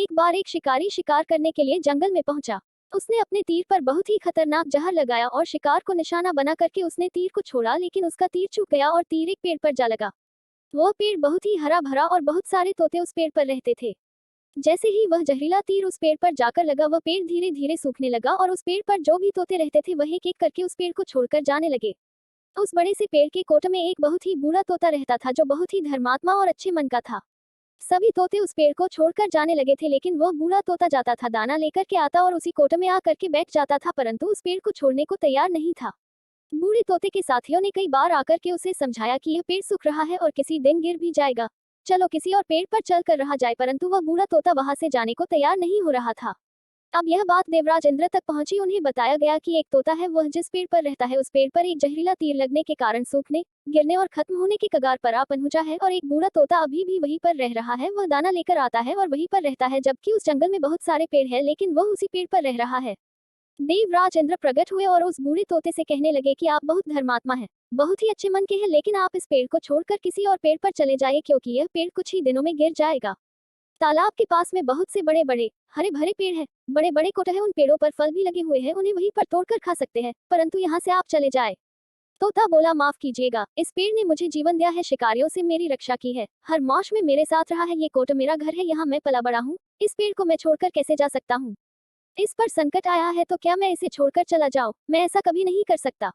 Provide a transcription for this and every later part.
एक बार एक शिकारी शिकार करने के लिए जंगल में पहुंचा। उसने अपने तीर पर बहुत ही खतरनाक जहर लगाया और शिकार को निशाना बना करके उसने तीर को छोड़ा, लेकिन उसका तीर चूक गया और तीर एक पेड़ पर जा लगा। वह पेड़ बहुत ही हरा भरा और बहुत सारे तोते उस पेड़ पर रहते थे। जैसे ही वह जहरीला तीर उस पेड़ पर जाकर लगा, वह पेड़ धीरे धीरे सूखने लगा और उस पेड़ पर जो भी तोते रहते थे वह एक एक करके उस पेड़ को छोड़कर जाने लगे। उस बड़े से पेड़ के कोट में एक बहुत ही बूढ़ा तोता रहता था जो बहुत ही धर्मात्मा और अच्छे मन का था। सभी तोते उस पेड़ को छोड़कर जाने लगे थे, लेकिन वह बूढ़ा तोता जाता था, दाना लेकर के आता और उसी कोटे में आकर के बैठ जाता था, परंतु उस पेड़ को छोड़ने को तैयार नहीं था। बूढ़े तोते के साथियों ने कई बार आकर के उसे समझाया कि यह पेड़ सूख रहा है और किसी दिन गिर भी जाएगा, चलो किसी और पेड़ पर चल कर रहा जाए, परंतु वह बूढ़ा तोता वहां से जाने को तैयार नहीं हो रहा था। अब यह बात देवराज इंद्र तक पहुंची। उन्हें बताया गया कि एक तोता है, वह जिस पेड़ पर रहता है उस पेड़ पर एक जहरीला तीर लगने के कारण सूखने, गिरने और खत्म होने के कगार पर आ पहुंचा है, और एक बूढ़ा तोता अभी भी वहीं पर रह रहा है। वह दाना लेकर आता है और वहीं पर रहता है, जबकि उस जंगल में बहुत सारे पेड़ हैं, लेकिन वह उसी पेड़ पर रह रहा है। देवराज इंद्र प्रकट हुए और उस बूढ़े तोते से कहने लगे कि आप बहुत धर्मात्मा हैं, बहुत ही अच्छे मन के हैं, लेकिन आप इस पेड़ को छोड़कर किसी और पेड़ पर चले जाइए, क्योंकि यह पेड़ कुछ ही दिनों में गिर जाएगा। तालाब के पास में बहुत से बड़े बड़े हरे भरे पेड़ हैं, बड़े बड़े कोट हैं, उन पेड़ों पर फल भी लगे हुए हैं, उन्हें वहीं पर तोड़कर खा सकते हैं, परंतु यहाँ से आप चले जाए। तोता बोला, माफ कीजिएगा, इस पेड़ ने मुझे जीवन दिया है, शिकारियों से मेरी रक्षा की है, हर मौज में मेरे साथ रहा है, ये कोट मेरा घर है, यहाँ मैं पला बड़ा हूँ, इस पेड़ को मैं छोड़कर कैसे जा सकता हूँ? इस पर संकट आया है तो क्या मैं इसे छोड़कर चला जाऊं? मैं ऐसा कभी नहीं कर सकता।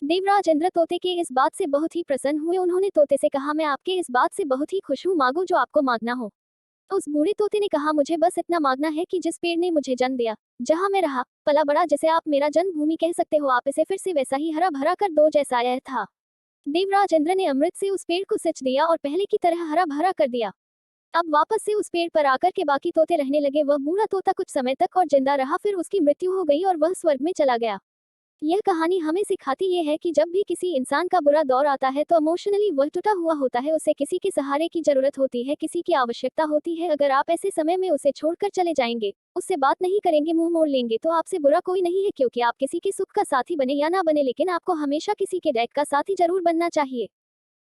देवराज इंद्र तोते के इस बात से बहुत ही प्रसन्न हुए। उन्होंने तोते से कहा, मैं आपके इस बात से बहुत ही खुश हूँ, मांगो जो आपको मांगना हो। उस बूढ़े तोते ने कहा, मुझे बस इतना मांगना है कि जिस पेड़ ने मुझे जन्म दिया, जहाँ मैं रहा पला बड़ा, जिसे आप मेरा जन्मभूमि कह सकते हो, आप इसे फिर से वैसा ही हरा भरा कर दो जैसा यह था। देवराज इंद्र ने अमृत से उस पेड़ को सिंच दिया और पहले की तरह हरा भरा कर दिया। अब वापस से उस पेड़ पर आकर के बाकी तोते रहने लगे। वह बूढ़ा तोता कुछ समय तक और जिंदा रहा, फिर उसकी मृत्यु हो गई और वह स्वर्ग में चला गया। यह कहानी हमें सिखाती ये है कि जब भी किसी इंसान का बुरा दौर आता है तो इमोशनली वह टूटा हुआ होता है, उसे किसी के सहारे की जरूरत होती है, किसी की आवश्यकता होती है। अगर आप ऐसे समय में उसे छोड़कर चले जाएंगे, उससे बात नहीं करेंगे, मुंह मोड़ लेंगे, तो आपसे बुरा कोई नहीं है, क्योंकि आप किसी के सुख का साथी बने या ना बने, लेकिन आपको हमेशा किसी के डैक का साथी जरूर बनना चाहिए।